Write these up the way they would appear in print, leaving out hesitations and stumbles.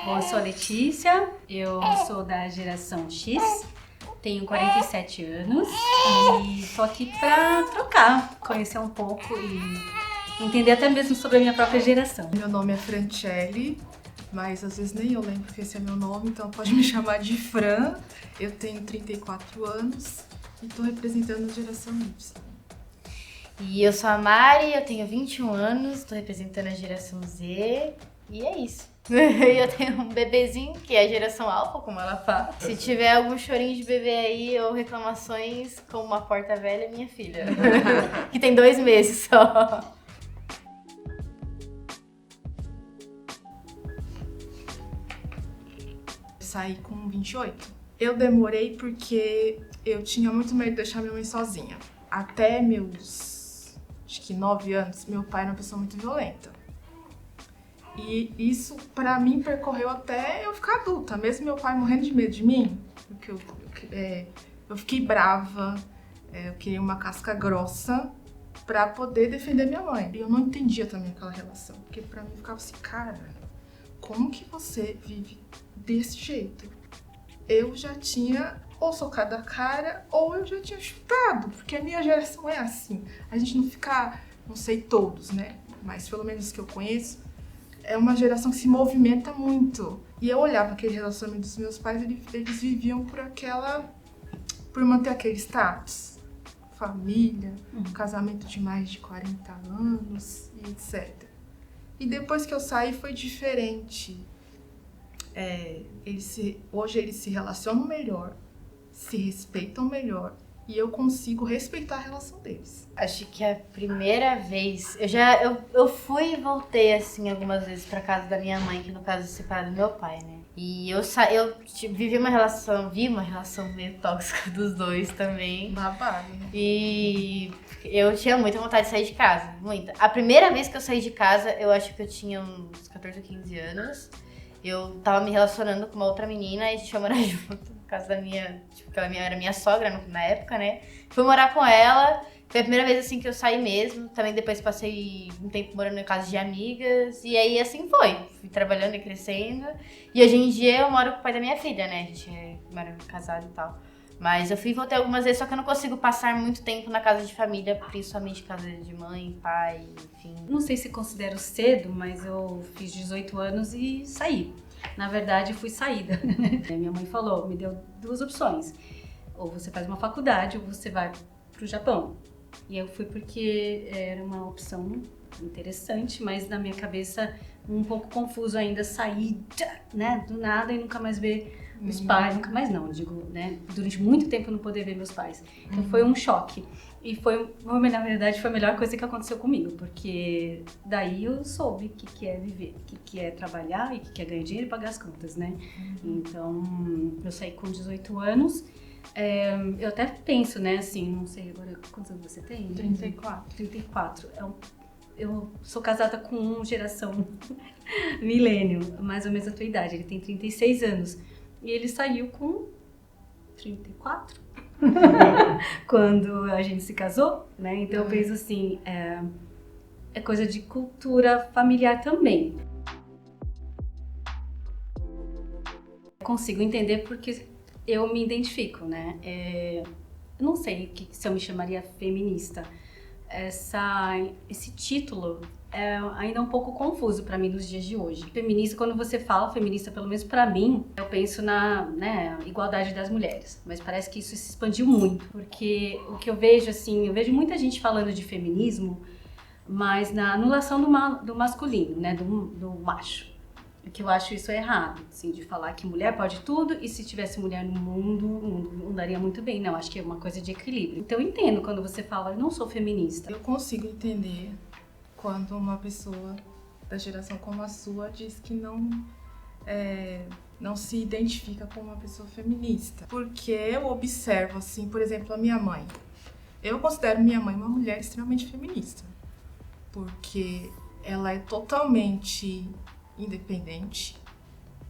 Bom, eu sou a Letícia, eu sou da geração X, tenho 47 anos e tô aqui pra trocar, conhecer um pouco e entender até mesmo sobre a minha própria geração. Meu nome é Francelle, mas às vezes nem eu lembro que esse é meu nome, então pode me chamar de Fran. Eu tenho 34 anos e tô representando a geração Y. E eu sou a Mari, eu tenho 21 anos, tô representando a geração Z e é isso. Eu tenho um bebezinho que é a geração alfa, como ela fala. Se tiver algum chorinho de bebê aí ou reclamações, como uma porta velha, é minha filha. Que tem 2 meses só. Saí com 28. Eu demorei porque eu tinha muito medo de deixar minha mãe sozinha. Até meus, acho que 9 anos, meu pai era uma pessoa muito violenta. E isso, pra mim, percorreu até eu ficar adulta. Mesmo meu pai morrendo de medo de mim, porque eu fiquei brava, eu queria uma casca grossa pra poder defender minha mãe. E eu não entendia também aquela relação, porque pra mim ficava assim, cara, como que você vive desse jeito? Eu já tinha ou socado a cara ou eu já tinha chutado, porque a minha geração é assim. A gente não fica, não sei todos, né? Mas pelo menos os que eu conheço, é uma geração que se movimenta muito. E eu olhava aquele relacionamento dos meus pais, eles viviam por manter aquele status. Família, casamento de mais de 40 anos e etc. E depois que eu saí foi diferente. Hoje eles se relacionam melhor, se respeitam melhor e eu consigo respeitar a relação deles. Acho que a primeira vez, eu fui e voltei assim algumas vezes pra casa da minha mãe, que no caso é separada do meu pai, né? E eu vi uma relação meio tóxica dos dois também. Babado, né? E eu tinha muita vontade de sair de casa, muita. A primeira vez que eu saí de casa, eu acho que eu tinha uns 14 ou 15 anos. Eu tava me relacionando com uma outra menina e a gente foi morar junto, no caso da minha, tipo, que ela era minha sogra na época, né? Fui morar com ela, foi a primeira vez assim que eu saí mesmo. Também depois passei um tempo morando em casa de amigas e aí assim foi. Fui trabalhando e crescendo. E hoje em dia eu moro com o pai da minha filha, né? A gente mora casado e tal. Mas eu fui e voltei algumas vezes, só que eu não consigo passar muito tempo na casa de família, principalmente casa de mãe, pai, enfim. Não sei se considero cedo, mas eu fiz 18 anos e saí. Na verdade, fui saída. Minha mãe falou, me deu 2 opções. Ou você faz uma faculdade ou você vai pro Japão. E eu fui porque era uma opção interessante, mas na minha cabeça um pouco confuso ainda sair, né, do nada e nunca mais ver os pais, nunca mais não, digo, né, durante muito tempo eu não poder ver meus pais. Então foi um choque. E na verdade, foi a melhor coisa que aconteceu comigo, porque daí eu soube o que é viver, o que é trabalhar e o que é ganhar dinheiro e pagar as contas, né? Então, eu saí com 18 anos. Eu até penso, né, assim, não sei agora, quantos anos você tem? 34. 34. Eu sou casada com um geração milênio, mais ou menos a tua idade, ele tem 36 anos. E ele saiu com 34, quando a gente se casou, né? Então eu penso assim, é coisa de cultura familiar também. Consigo entender porque eu me identifico, né? Eu não sei se eu me chamaria feminista. Esse título é ainda um pouco confuso para mim nos dias de hoje. Feminista, quando você fala feminista, pelo menos para mim, eu penso na, né, igualdade das mulheres. Mas parece que isso se expandiu muito, porque o que eu vejo, assim, eu vejo muita gente falando de feminismo, mas na anulação do masculino, né, do macho. Que eu acho isso errado, assim, de falar que mulher pode tudo e se tivesse mulher no mundo, o mundo não daria muito bem. Não, acho que é uma coisa de equilíbrio. Então eu entendo quando você fala, eu não sou feminista. Eu consigo entender quando uma pessoa da geração como a sua diz que não se identifica como uma pessoa feminista. Porque eu observo, assim, por exemplo, a minha mãe. Eu considero minha mãe uma mulher extremamente feminista. Porque ela é totalmente independente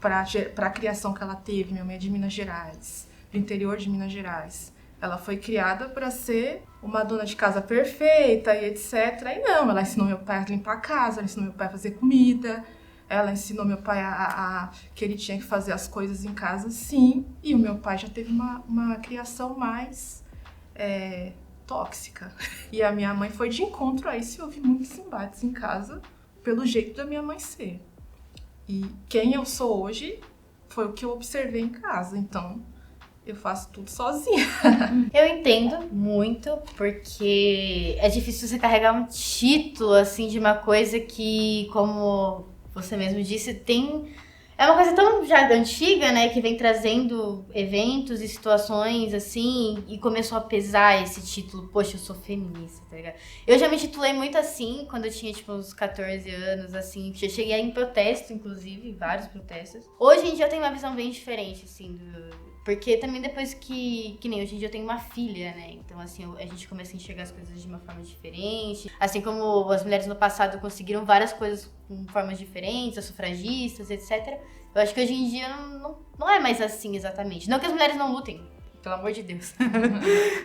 para a criação que ela teve. Minha mãe é de Minas Gerais, do interior de Minas Gerais. Ela foi criada para ser uma dona de casa perfeita e etc. E não, ela ensinou meu pai a limpar a casa, ela ensinou meu pai a fazer comida, Ela ensinou meu pai que ele tinha que fazer as coisas em casa, sim. E o meu pai já teve uma criação mais tóxica. E a minha mãe foi de encontro a isso e houve muitos embates em casa pelo jeito da minha mãe ser. E quem eu sou hoje foi o que eu observei em casa. Então, eu faço tudo sozinha. Eu entendo muito, porque é difícil você carregar um título, assim, de uma coisa que, como você mesmo disse, é uma coisa tão já antiga, né, que vem trazendo eventos e situações, assim, e começou a pesar esse título, poxa, eu sou feminista, tá ligado? Eu já me titulei muito assim, quando eu tinha, tipo, uns 14 anos, assim, que eu cheguei em protesto, inclusive, vários protestos. Hoje em dia eu tenho uma visão bem diferente, assim, porque também depois que nem hoje em dia eu tenho uma filha, né, então, assim, a gente começa a enxergar as coisas de uma forma diferente, assim como as mulheres no passado conseguiram várias coisas com formas diferentes, as sufragistas, etc. Eu acho que hoje em dia não é mais assim exatamente. Não que as mulheres não lutem, pelo amor de Deus.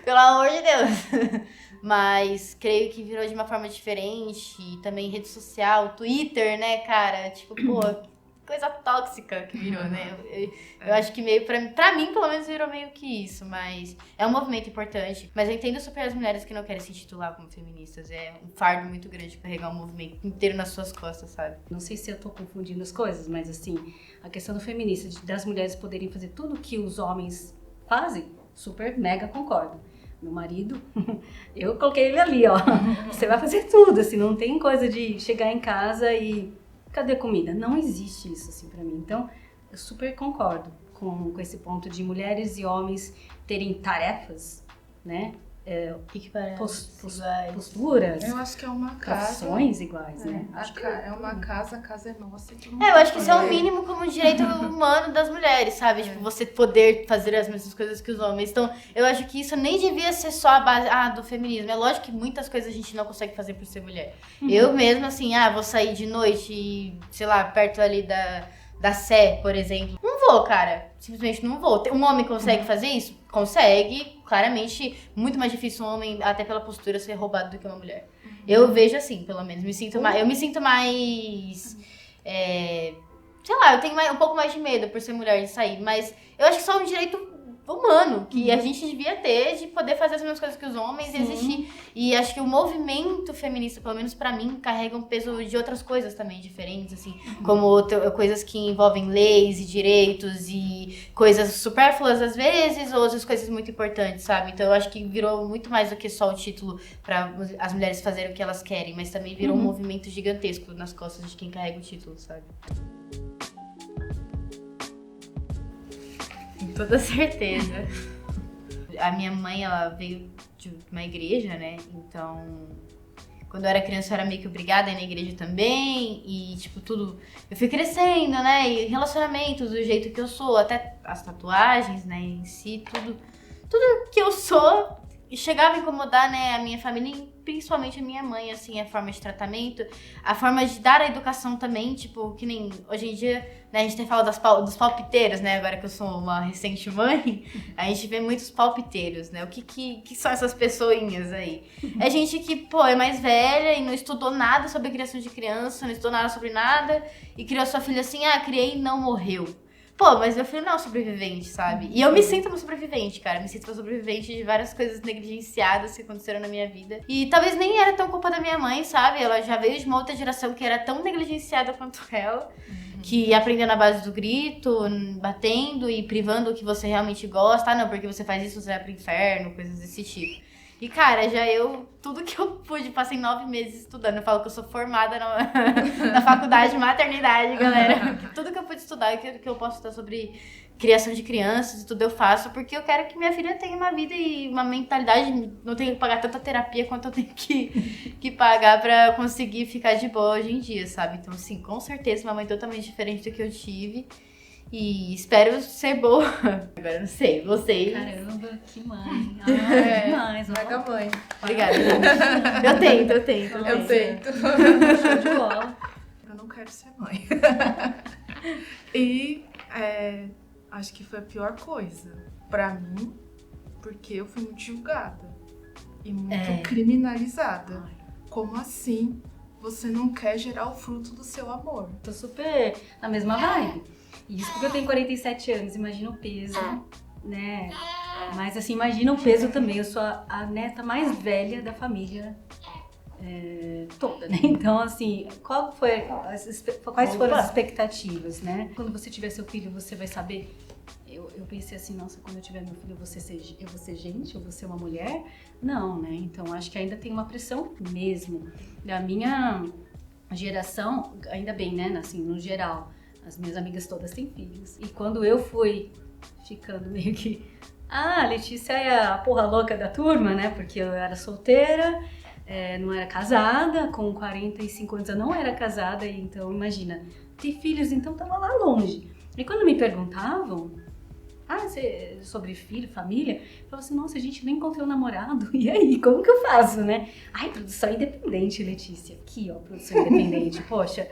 Pelo amor de Deus. Mas creio que virou de uma forma diferente. E também rede social, Twitter, né, cara? Tipo, pô, coisa tóxica que virou, né? Eu acho que meio, pra mim, pelo menos, virou meio que isso. Mas é um movimento importante. Mas eu entendo super as mulheres que não querem se intitular como feministas. É um fardo muito grande carregar um movimento inteiro nas suas costas, sabe? Não sei se eu tô confundindo as coisas, mas assim, a questão do feminista, das mulheres poderem fazer tudo que os homens fazem, super mega concordo. Meu marido, eu coloquei ele ali, ó. Você vai fazer tudo, assim, não tem coisa de chegar em casa e cadê a comida? Não existe isso, assim, pra mim. Então, eu super concordo com esse ponto de mulheres e homens terem tarefas, né? Posturas, Eu acho que é uma casa. profissões iguais, né? É uma casa, a casa é nossa. Eu acho que isso é o mínimo como direito humano das mulheres, sabe? Tipo, você poder fazer as mesmas coisas que os homens. Então, eu acho que isso nem devia ser só a base do feminismo. É lógico que muitas coisas a gente não consegue fazer por ser mulher. Eu mesmo, assim, vou sair de noite e, sei lá, perto ali da Sé, por exemplo. Não vou, cara. Simplesmente não vou. Um homem consegue fazer isso? Consegue. Claramente, muito mais difícil um homem, até pela postura, ser roubado do que uma mulher. Eu vejo assim, pelo menos. Eu me sinto mais... sei lá, eu tenho um pouco mais de medo por ser mulher de sair. Mas eu acho que só é um direito humano que a gente devia ter de poder fazer as mesmas coisas que os homens e existir. E acho que o movimento feminista, pelo menos pra mim, carrega um peso de outras coisas também diferentes, assim, como coisas que envolvem leis e direitos e coisas supérfluas às vezes, ou outras coisas muito importantes, sabe? Então eu acho que virou muito mais do que só o título pra as mulheres fazerem o que elas querem, mas também virou um movimento gigantesco nas costas de quem carrega o título, sabe? Com toda certeza. A minha mãe, ela veio de uma igreja, né? Então, quando eu era criança, eu era meio que obrigada a ir na igreja também. E, tipo, tudo... Eu fui crescendo, né? E relacionamentos, do jeito que eu sou. Até as tatuagens, né? Em si, tudo que eu sou... E chegava a incomodar, né, a minha família, e principalmente a minha mãe, assim, a forma de tratamento, a forma de dar a educação também, tipo, que nem hoje em dia, né, a gente tem falado dos palpiteiros, né, agora que eu sou uma recente mãe, a gente vê muitos palpiteiros, né, o que são essas pessoinhas aí? É gente que, pô, é mais velha e não estudou nada sobre criação de criança, não estudou nada sobre nada, e criou sua filha assim, criei e não morreu. Pô, mas meu filho não é um sobrevivente, sabe? E eu me sinto uma sobrevivente, cara. Me sinto uma sobrevivente de várias coisas negligenciadas que aconteceram na minha vida. E talvez nem era tão culpa da minha mãe, sabe? Ela já veio de uma outra geração que era tão negligenciada quanto ela. Que aprendeu na base do grito, batendo e privando o que você realmente gosta. Não, porque você faz isso, você vai pro inferno, coisas desse tipo. E, cara, tudo que eu pude, passei 9 meses estudando. Eu falo que eu sou formada na faculdade de maternidade, galera. Tudo que eu pude estudar e que eu posso estudar sobre criação de crianças e tudo eu faço, porque eu quero que minha filha tenha uma vida e uma mentalidade, não tenha que pagar tanta terapia quanto eu tenho que pagar pra conseguir ficar de boa hoje em dia, sabe? Então, sim, com certeza, uma mãe totalmente diferente do que eu tive. E espero ser boa. Agora eu não sei, vocês. Caramba, que mãe. Demais. Mega mãe. Obrigada, gente. Eu tento. Eu tento. Show de bola. Eu não quero ser mãe. E acho que foi a pior coisa pra mim, porque eu fui muito julgada e muito criminalizada. Como assim você não quer gerar o fruto do seu amor. Tô super na mesma vibe. Isso porque eu tenho 47 anos, imagina o peso, né? Mas assim, imagina o peso também. Eu sou a neta mais velha da família toda, né? Então, assim, quais foram as expectativas, né? Quando você tiver seu filho, você vai saber. Eu pensei assim, nossa, quando eu tiver meu filho, eu vou ser gente, eu vou ser uma mulher? Não, né? Então, acho que ainda tem uma pressão mesmo. Da minha geração, ainda bem, né? Assim, no geral, as minhas amigas todas têm filhos. E quando eu fui ficando meio que... a Letícia é a porra louca da turma, né? Porque eu era solteira, não era casada, com 45 anos eu não era casada, e então, imagina, ter filhos, então tava lá longe. E quando me perguntavam, sobre filho, família, eu falava assim, nossa, a gente nem encontrou um namorado, e aí, como que eu faço, né? Ai, produção independente, Letícia. Aqui, ó, produção independente. Poxa,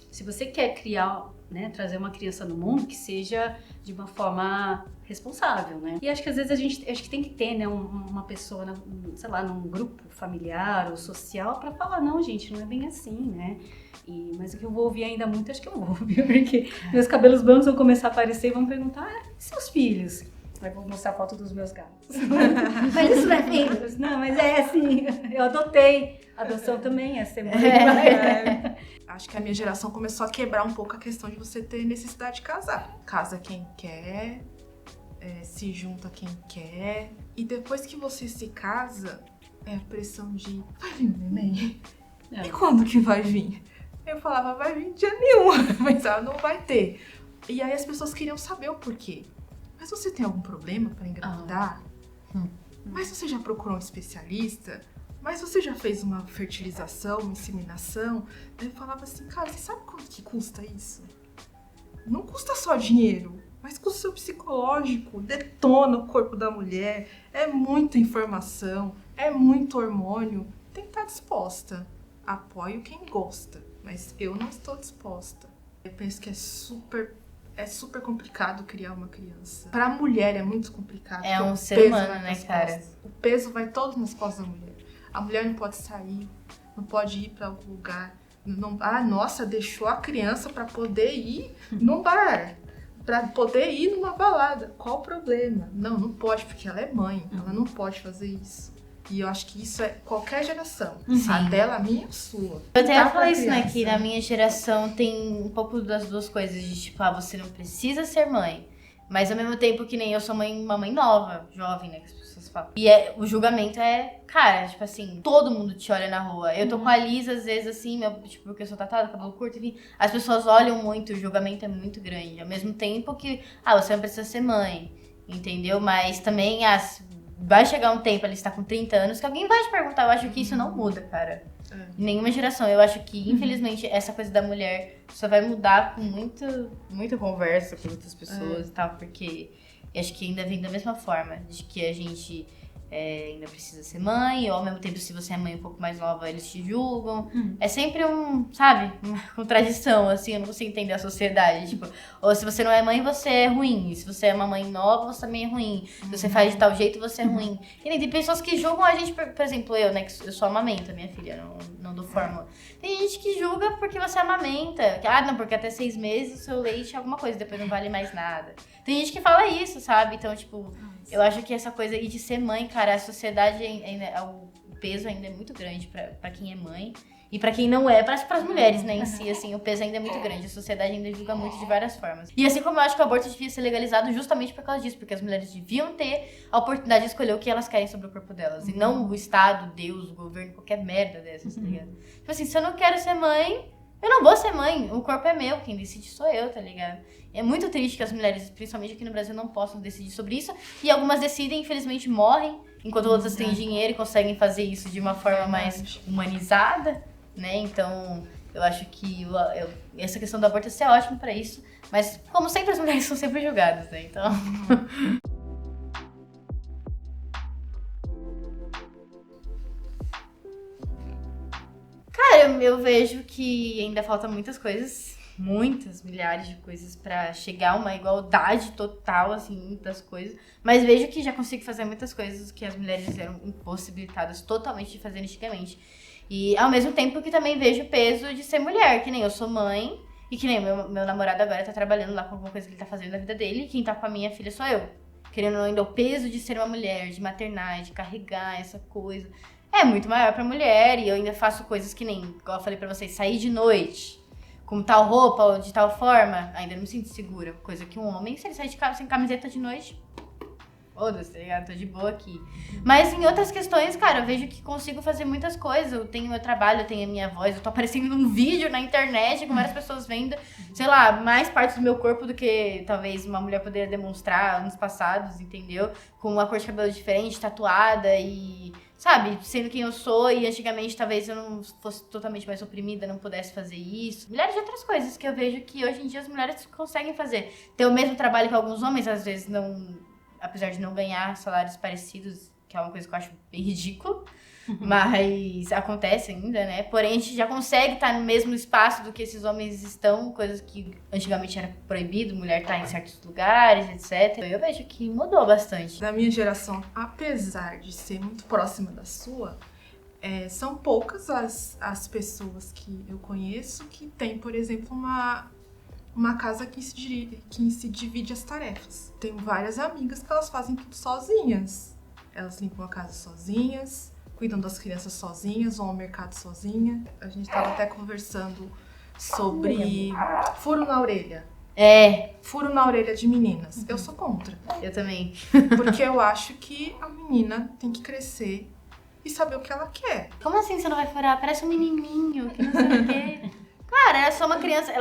se você quer criar, né, trazer uma criança no mundo, que seja de uma forma responsável, né? E acho que às vezes acho que tem que ter, né, uma pessoa, sei lá, num grupo familiar ou social pra falar, não, gente, não é bem assim, né? Mas o que eu vou ouvir ainda muito, acho que eu vou ouvir, porque meus cabelos brancos vão começar a aparecer e vão perguntar, e seus filhos? Aí vou mostrar a foto dos meus gatos. Mas isso não é filhos? Não, mas é assim, eu adotei. Adoção também é ser mãe. Acho que a minha geração começou a quebrar um pouco a questão de você ter necessidade de casar. Casa quem quer, se junta quem quer. E depois que você se casa, é a pressão de, vai vir o neném? E quando que vai vir? Eu falava, vai vir dia nenhum, mas não vai ter. E aí as pessoas queriam saber o porquê. Mas você tem algum problema para engravidar? Mas você já procurou um especialista? Mas você já fez uma fertilização, uma inseminação? Eu falava assim, cara, você sabe quanto que custa isso? Não custa só dinheiro, mas custa o seu psicológico, detona o corpo da mulher, é muita informação, é muito hormônio. Tem que estar disposta. Apoio quem gosta, mas eu não estou disposta. Eu penso que é super complicado criar uma criança. Pra mulher é muito complicado. É um ser humano, né, cara? O peso vai todo nas costas da mulher. A mulher não pode sair, não pode ir pra algum lugar. Nossa, deixou a criança pra poder ir num bar, pra poder ir numa balada. Qual o problema? Não pode, porque ela é mãe, ela não pode fazer isso. E eu acho que isso é qualquer geração. Sim. A dela, a minha, a sua. Eu até ia falar isso, né? Que na minha geração tem um pouco das duas coisas. De tipo, você não precisa ser mãe. Mas ao mesmo tempo que nem eu sou uma mãe nova, jovem, né? Que as pessoas falam. E o julgamento cara, tipo assim, todo mundo te olha na rua. Eu tô com a Lisa, às vezes, assim, tipo, porque eu sou tatada, cabelo curto, enfim. As pessoas olham muito, o julgamento é muito grande. Ao mesmo tempo que, você não precisa ser mãe, entendeu? Mas também, vai chegar um tempo, ali você tá com 30 anos, que alguém vai te perguntar. Eu acho que isso não muda, cara. Em nenhuma geração. Eu acho que, infelizmente, essa coisa da mulher só vai mudar com muita conversa com outras pessoas e tal, porque eu acho que ainda vem da mesma forma, de que a gente ainda precisa ser mãe, ou ao mesmo tempo, se você é mãe um pouco mais nova, eles te julgam. É sempre uma contradição, assim, eu não consigo entender a sociedade, tipo, ou se você não é mãe, você é ruim, e se você é uma mãe nova, você também é ruim, se você faz de tal jeito, você é ruim. E nem tem pessoas que julgam a gente, por exemplo, eu, né, que eu sou amamenta, minha filha, não dou fórmula. Tem gente que julga porque você amamenta, não, porque até 6 meses o seu leite é alguma coisa, depois não vale mais nada. Tem gente que fala isso, sabe? Então, tipo, eu acho que essa coisa aí de ser mãe, cara, a sociedade ainda, o peso ainda é muito grande pra quem é mãe. E pra quem não é, pras mulheres, né, em si, assim, o peso ainda é muito grande. A sociedade ainda julga muito de várias formas. E assim como eu acho que o aborto devia ser legalizado justamente por causa disso, porque as mulheres deviam ter a oportunidade de escolher o que elas querem sobre o corpo delas. E não o Estado, Deus, o governo, qualquer merda dessas, tá ligado? Tipo assim, se eu não quero ser mãe, eu não vou ser mãe. O corpo é meu, quem decide sou eu, tá ligado? É muito triste que as mulheres, principalmente aqui no Brasil, não possam decidir sobre isso. E algumas decidem, infelizmente, morrem, enquanto outras têm dinheiro e conseguem fazer isso de uma forma mais humanizada, né? Então, eu acho que essa questão do aborto ia ser ótimo pra isso. Mas, como sempre, as mulheres são sempre julgadas, né? Então... Cara, eu vejo que ainda falta muitas coisas, muitas, milhares de coisas pra chegar a uma igualdade total, assim, das coisas. Mas vejo que já consigo fazer muitas coisas que as mulheres eram impossibilitadas totalmente de fazer antigamente. E ao mesmo tempo que também vejo o peso de ser mulher, que nem eu sou mãe, e que nem meu namorado agora tá trabalhando lá com alguma coisa que ele tá fazendo na vida dele, e quem tá com a minha filha sou eu. Querendo ou não, ainda o peso de ser uma mulher, de maternar, de carregar essa coisa, é muito maior pra mulher, e eu ainda faço coisas que nem, igual eu falei pra vocês, sair de noite, com tal roupa ou de tal forma, ainda não me sinto segura. Coisa que um homem, se ele sair de casa sem camiseta de noite, foda-se, tá ligado? Tô de boa aqui. Mas em outras questões, cara, eu vejo que consigo fazer muitas coisas. Eu tenho meu trabalho, eu tenho a minha voz, eu tô aparecendo num vídeo na internet com várias pessoas vendo, sei lá, mais partes do meu corpo do que talvez uma mulher poderia demonstrar anos passados, entendeu? Com uma cor de cabelo diferente, tatuada e, sabe, sendo quem eu sou. E antigamente talvez eu não fosse totalmente mais oprimida, não pudesse fazer isso. Milhares de outras coisas que eu vejo que hoje em dia as mulheres conseguem fazer. Ter o mesmo trabalho que alguns homens, às vezes não... Apesar de não ganhar salários parecidos, que é uma coisa que eu acho bem ridículo, mas acontece ainda, né? Porém, a gente já consegue estar no mesmo espaço do que esses homens estão, coisas que antigamente era proibido, mulher estar em certos lugares, etc. Eu vejo que mudou bastante. Da minha geração, apesar de ser muito próxima da sua, são poucas as pessoas que eu conheço que têm, por exemplo, uma casa que se divide as tarefas. Tenho várias amigas que elas fazem tudo sozinhas. Elas limpam a casa sozinhas, cuidam das crianças sozinhas, vão ao mercado sozinha. A gente estava até conversando sobre furo na orelha. Furo na orelha de meninas. Eu sou contra. Eu também. Porque eu acho que a menina tem que crescer e saber o que ela quer. Como assim você não vai furar? Parece um menininho que não sei o quê. Cara, é só uma criança.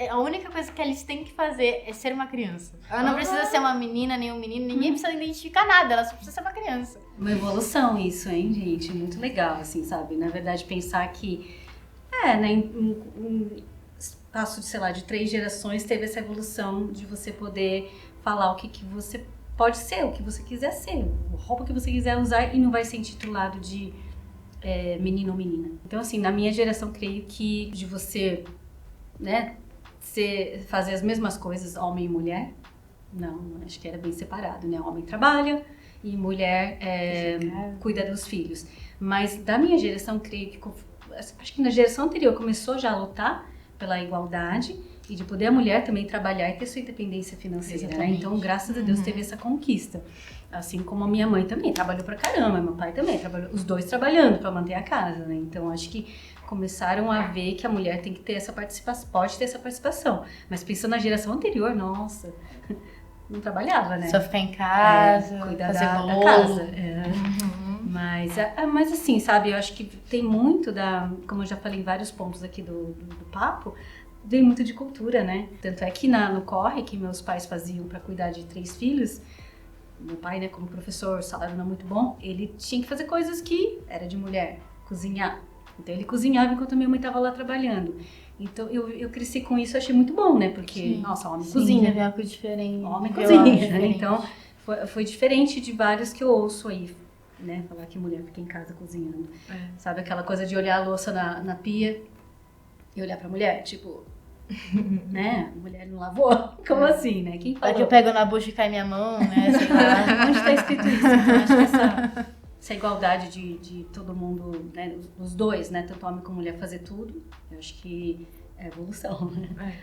A única coisa que eles têm que fazer é ser uma criança. Ela não precisa ser uma menina, nem um menino. Ninguém precisa identificar nada. Ela só precisa ser uma criança. Uma evolução isso, hein, gente? Muito legal, assim, sabe? Na verdade, pensar que, né, em um espaço de, sei lá, de 3 gerações, teve essa evolução de você poder falar o que você pode ser, o que você quiser ser, a roupa que você quiser usar e não vai ser intitulado de menino ou menina. Então, assim, na minha geração, creio que de você, né, fazer as mesmas coisas, homem e mulher, não, acho que era bem separado, né? Homem trabalha e mulher cuida dos filhos. Mas da minha geração, creio que, acho que na geração anterior começou já a lutar pela igualdade e de poder a mulher também trabalhar e ter sua independência financeira, né? Então, graças a Deus, teve essa conquista. Assim como a minha mãe também trabalhou pra caramba, meu pai também trabalhou, os dois trabalhando pra manter a casa, né? Então, acho que começaram a ver que a mulher tem que ter essa participação, pode ter essa participação. Mas pensando na geração anterior, nossa, não trabalhava, né? Só ficar em casa, cuidar fazer da bolo. casa. Mas assim, sabe, eu acho que tem muito como eu já falei em vários pontos aqui do papo, vem muito de cultura, né? Tanto é que no corre que meus pais faziam pra cuidar de 3 filhos, meu pai, né, como professor, o salário não é muito bom, ele tinha que fazer coisas que era de mulher, cozinhar. Então ele cozinhava enquanto a minha mãe estava lá trabalhando. Então eu cresci com isso, achei muito bom, né? Porque, nossa, homem cozinha. Sim, é algo diferente. Homem cozinha. Então foi diferente de vários que eu ouço aí, né? Falar que mulher fica em casa cozinhando. Sabe aquela coisa de olhar a louça na pia e olhar pra mulher, tipo... né? A mulher não lavou? Como assim, né? Quem falou? Que eu pego na bucha e cai minha mão, né? Sei lá. Onde tá escrito isso? Então, acho que essa igualdade de todo mundo, né? Os dois, né? Tanto homem como mulher fazer tudo, eu acho que é evolução, né?